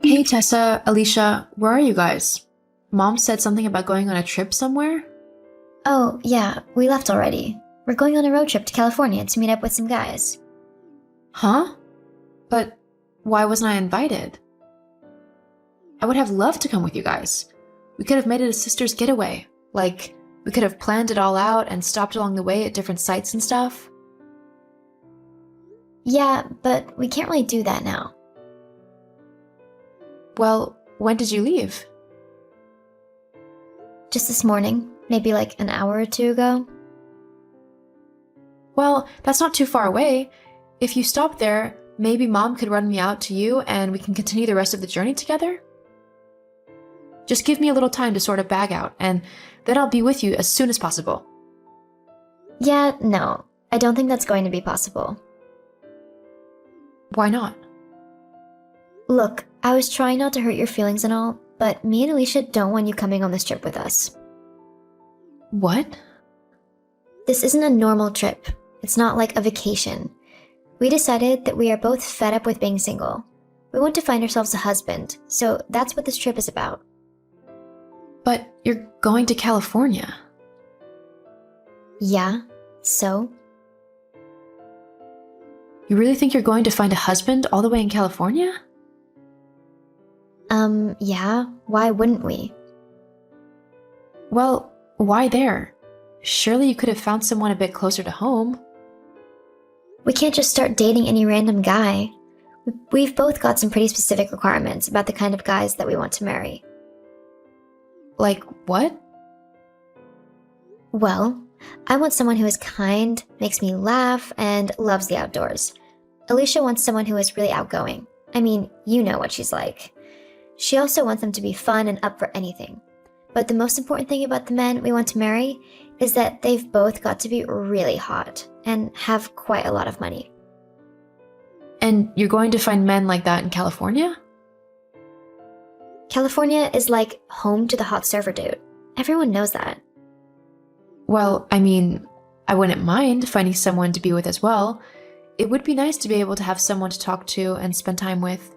Hey Tessa, Alicia, where are you guys? Mom said something about going on a trip somewhere? Oh, yeah, we left already. We're going on a road trip to California to meet up with some guys. Huh? But why wasn't I invited? I would have loved to come with you guys. We could have made it a sister's getaway. Like, we could have planned it all out and stopped along the way at different sites and stuff. Yeah, but we can't really do that now. Well, when did you leave? Just this morning, maybe like an hour or two ago. Well, that's not too far away. If you stop there, maybe Mom could run me out to you and we can continue the rest of the journey together? Just give me a little time to sort a bag out, and then I'll be with you as soon as possible. Yeah, no, I don't think that's going to be possible. Why not? Look, I was trying not to hurt your feelings and all, but me and Alicia don't want you coming on this trip with us. What? This isn't a normal trip. It's not like a vacation. We decided that we are both fed up with being single. We want to find ourselves a husband, so that's what this trip is about. But you're going to California. Yeah, so? You really think you're going to find a husband all the way in California? Yeah, why wouldn't we? Well, why there? Surely you could have found someone a bit closer to home. We can't just start dating any random guy. We've both got some pretty specific requirements about the kind of guys that we want to marry. Like, what? Well, I want someone who is kind, makes me laugh, and loves the outdoors. Alicia wants someone who is really outgoing. I mean, you know what she's like. She also wants them to be fun and up for anything. But the most important thing about the men we want to marry is that they've both got to be really hot and have quite a lot of money. And you're going to find men like that in California? California is like home to the hot surfer dude. Everyone knows that. Well, I mean, I wouldn't mind finding someone to be with as well. It would be nice to be able to have someone to talk to and spend time with.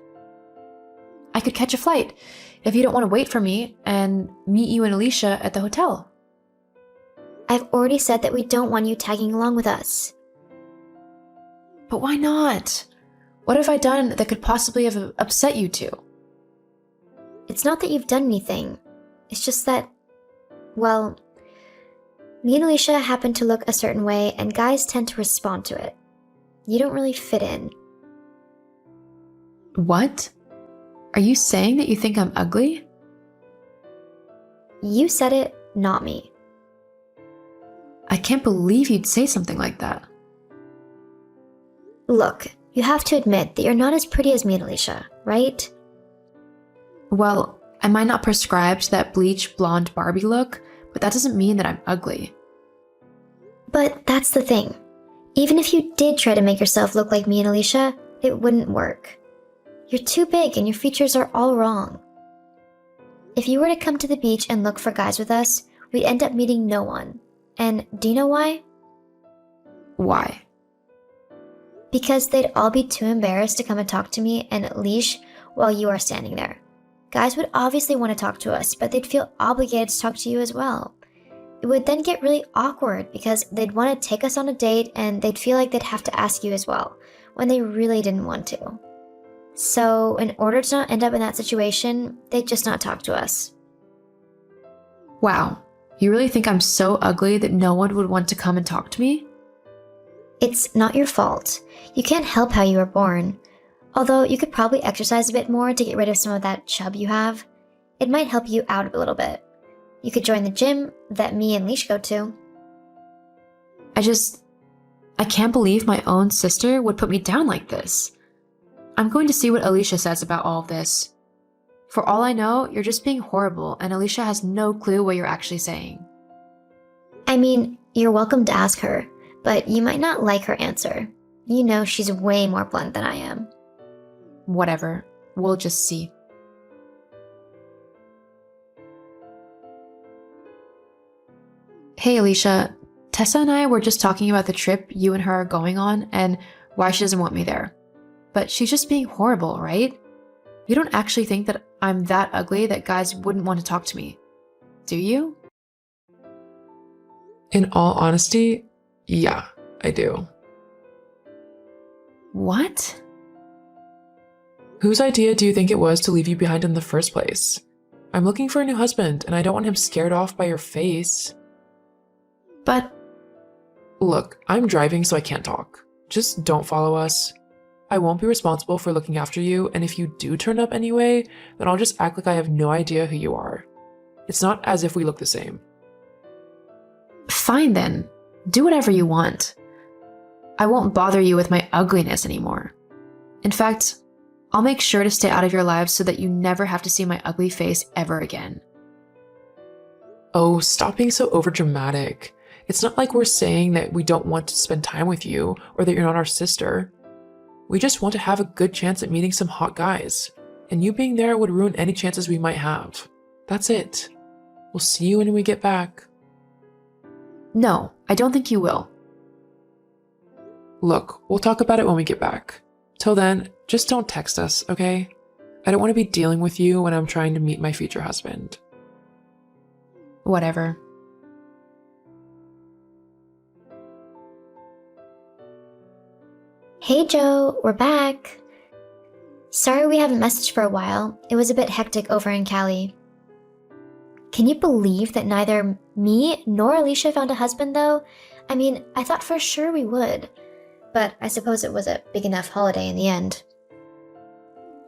I could catch a flight if you don't want to wait for me and meet you and Alicia at the hotel. I've already said that we don't want you tagging along with us. But why not? What have I done that could possibly have upset you two? It's not that you've done anything. It's just that, well, me and Alicia happen to look a certain way and guys tend to respond to it. You don't really fit in. What? Are you saying that you think I'm ugly? You said it, not me. I can't believe you'd say something like that. Look, you have to admit that you're not as pretty as me and Alicia, right? Well, I might not prescribe to that bleach blonde Barbie look, but that doesn't mean that I'm ugly. But that's the thing. Even if you did try to make yourself look like me and Alicia, it wouldn't work. You're too big and your features are all wrong. If you were to come to the beach and look for guys with us, we'd end up meeting no one. And do you know why? Why? Because they'd all be too embarrassed to come and talk to me and leash while you are standing there. Guys would obviously want to talk to us, but they'd feel obligated to talk to you as well. It would then get really awkward because they'd want to take us on a date and they'd feel like they'd have to ask you as well, when they really didn't want to. So, in order to not end up in that situation, they'd just not talk to us. Wow, you really think I'm so ugly that no one would want to come and talk to me? It's not your fault. You can't help how you were born. Although you could probably exercise a bit more to get rid of some of that chub you have. It might help you out a little bit. You could join the gym that me and Leash go to. I can't believe my own sister would put me down like this. I'm going to see what Alicia says about all of this. For all I know, you're just being horrible and Alicia has no clue what you're actually saying. I mean, you're welcome to ask her, but you might not like her answer. You know she's way more blunt than I am. Whatever, we'll just see. Hey Alicia, Tessa and I were just talking about the trip you and her are going on and why she doesn't want me there. But she's just being horrible, right? You don't actually think that I'm that ugly that guys wouldn't want to talk to me, do you? In all honesty, yeah, I do. What? Whose idea do you think it was to leave you behind in the first place? I'm looking for a new husband, and I don't want him scared off by your face. But Look, I'm driving, so I can't talk. Just don't follow us. I won't be responsible for looking after you, and if you do turn up anyway, then I'll just act like I have no idea who you are. It's not as if we look the same. fine then, do whatever you want. I won't bother you with my ugliness anymore. In fact, I'll make sure to stay out of your lives so that you never have to see my ugly face ever again. Oh, stop being so overdramatic. It's not like we're saying that we don't want to spend time with you or that you're not our sister. We just want to have a good chance at meeting some hot guys, and you being there would ruin any chances we might have. That's it. We'll see you when we get back. No, I don't think you will. Look, we'll talk about it when we get back. Till then, just don't text us, okay? I don't want to be dealing with you when I'm trying to meet my future husband. Whatever. Hey Joe, we're back. Sorry we haven't messaged for a while. It was a bit hectic over in Cali. Can you believe that neither me nor Alicia found a husband though? I mean, I thought for sure we would. But I suppose it was a big enough holiday in the end.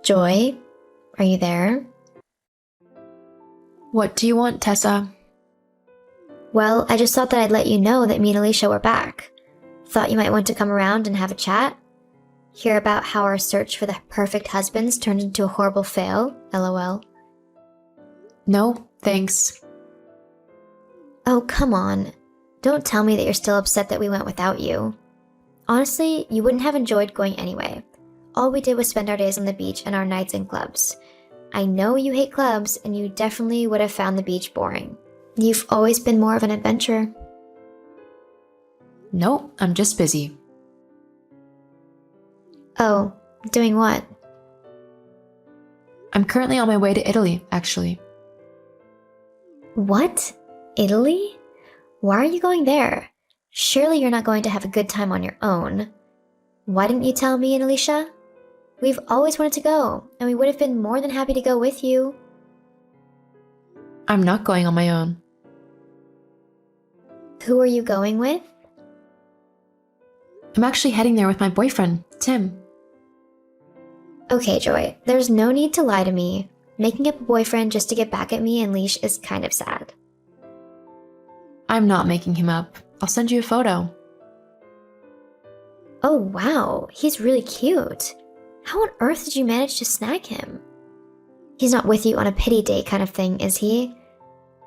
Joy, are you there? What do you want, Tessa? Well, I just thought that I'd let you know that me and Alicia were back. Thought you might want to come around and have a chat? Hear about how our search for the perfect husbands turned into a horrible fail? LOL. No, thanks. Oh, come on. Don't tell me that you're still upset that we went without you. Honestly, you wouldn't have enjoyed going anyway. All we did was spend our days on the beach and our nights in clubs. I know you hate clubs, and you definitely would have found the beach boring. You've always been more of an adventurer. Nope, I'm just busy. Oh, doing what? I'm currently on my way to Italy, actually. What? Italy? Why are you going there? Surely you're not going to have a good time on your own. Why didn't you tell me and Alicia? We've always wanted to go, and we would have been more than happy to go with you. I'm not going on my own. Who are you going with? I'm actually heading there with my boyfriend, Tim. Okay, Joy, there's no need to lie to me. Making up a boyfriend just to get back at me and Leash is kind of sad. I'm not making him up. I'll send you a photo. Oh wow, he's really cute. How on earth did you manage to snag him? He's not with you on a pity date kind of thing, is he?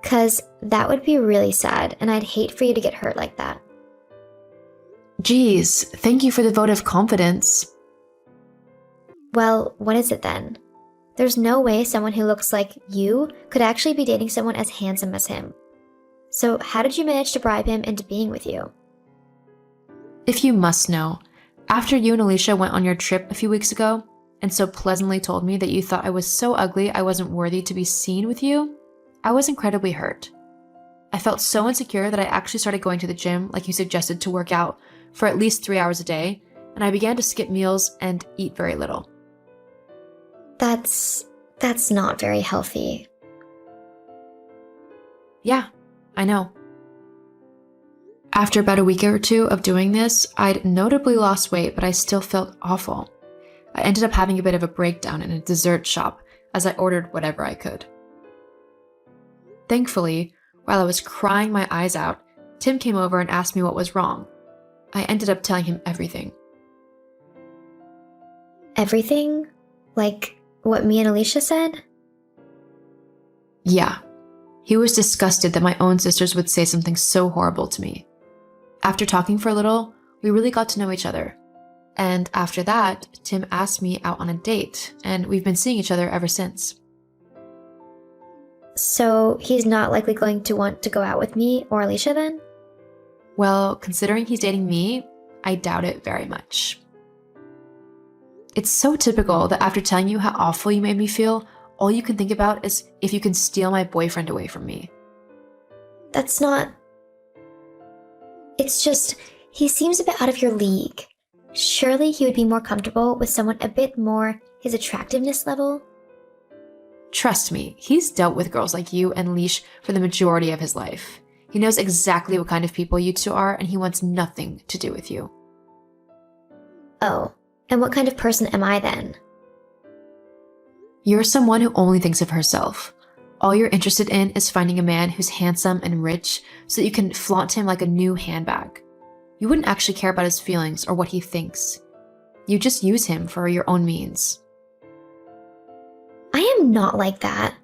'Cause that would be really sad, and I'd hate for you to get hurt like that. Geez, thank you for the vote of confidence. Well, what is it then? There's no way someone who looks like you could actually be dating someone as handsome as him. So how did you manage to bribe him into being with you? If you must know, after you and Alicia went on your trip a few weeks ago, and so pleasantly told me that you thought I was so ugly I wasn't worthy to be seen with you, I was incredibly hurt. I felt so insecure that I actually started going to the gym, like you suggested, to work out for at least 3 hours a day, and I began to skip meals and eat very little. That's not very healthy. Yeah, I know. After about a week or two of doing this, I'd notably lost weight, but I still felt awful. I ended up having a bit of a breakdown in a dessert shop as I ordered whatever I could. Thankfully, while I was crying my eyes out, Tim came over and asked me what was wrong. I ended up telling him everything. Everything? Like what me and Alicia said? Yeah, he was disgusted that my own sisters would say something so horrible to me. After talking for a little, we really got to know each other. And after that, Tim asked me out on a date, and we've been seeing each other ever since. So he's not likely going to want to go out with me or Alicia then? Well, considering he's dating me, I doubt it very much. It's so typical that after telling you how awful you made me feel, all you can think about is if you can steal my boyfriend away from me. That's not... It's just, he seems a bit out of your league. Surely he would be more comfortable with someone a bit more his attractiveness level? Trust me, he's dealt with girls like you and Leash for the majority of his life. He knows exactly what kind of people you two are, and he wants nothing to do with you. Oh, and what kind of person am I then? You're someone who only thinks of herself. All you're interested in is finding a man who's handsome and rich so that you can flaunt him like a new handbag. You wouldn't actually care about his feelings or what he thinks. You just use him for your own means. I am not like that.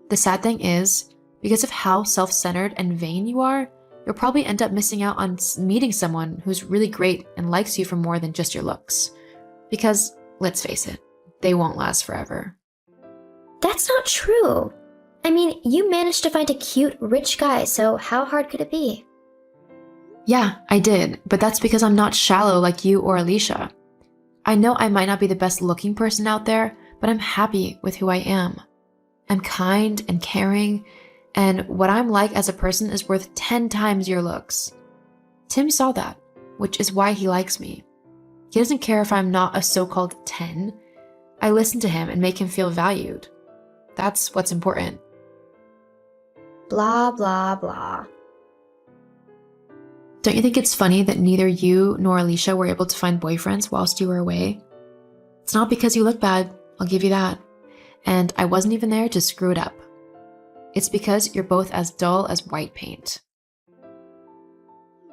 The sad thing is, because of how self-centered and vain you are, you'll probably end up missing out on meeting someone who's really great and likes you for more than just your looks. Because, let's face it, they won't last forever. That's not true. I mean, you managed to find a cute, rich guy, so how hard could it be? Yeah, I did, but that's because I'm not shallow like you or Alicia. I know I might not be the best looking person out there, but I'm happy with who I am. I'm kind and caring, and what I'm like as a person is worth 10 times your looks. Tim saw that, which is why he likes me. He doesn't care if I'm not a so-called 10. I listen to him and make him feel valued. That's what's important. Blah, blah, blah. Don't you think it's funny that neither you nor Alicia were able to find boyfriends whilst you were away? It's not because you look bad, I'll give you that. And I wasn't even there to screw it up. It's because you're both as dull as white paint.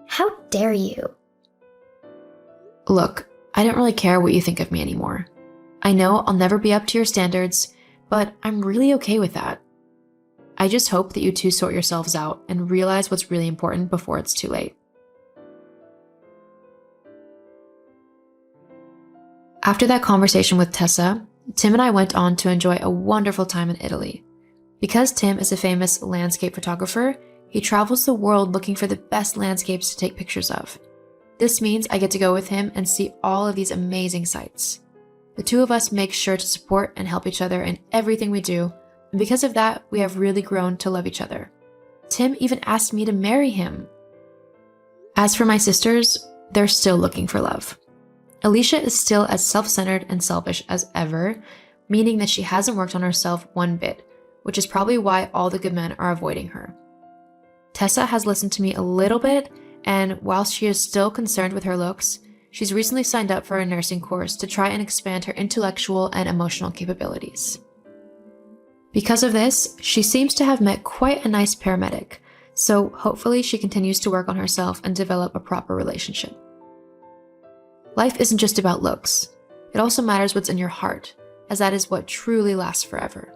How dare you? Look, I don't really care what you think of me anymore. I know I'll never be up to your standards, but I'm really okay with that. I just hope that you two sort yourselves out and realize what's really important before it's too late. After that conversation with Tessa, Tim and I went on to enjoy a wonderful time in Italy. Because Tim is a famous landscape photographer, he travels the world looking for the best landscapes to take pictures of. This means I get to go with him and see all of these amazing sights. The two of us make sure to support and help each other in everything we do, and because of that, we have really grown to love each other. Tim even asked me to marry him. As for my sisters, they're still looking for love. Alicia is still as self-centered and selfish as ever, meaning that she hasn't worked on herself one bit, which is probably why all the good men are avoiding her. Tessa has listened to me a little bit, and whilst she is still concerned with her looks, she's recently signed up for a nursing course to try and expand her intellectual and emotional capabilities. Because of this, she seems to have met quite a nice paramedic, so hopefully she continues to work on herself and develop a proper relationship. Life isn't just about looks. It also matters what's in your heart, as that is what truly lasts forever.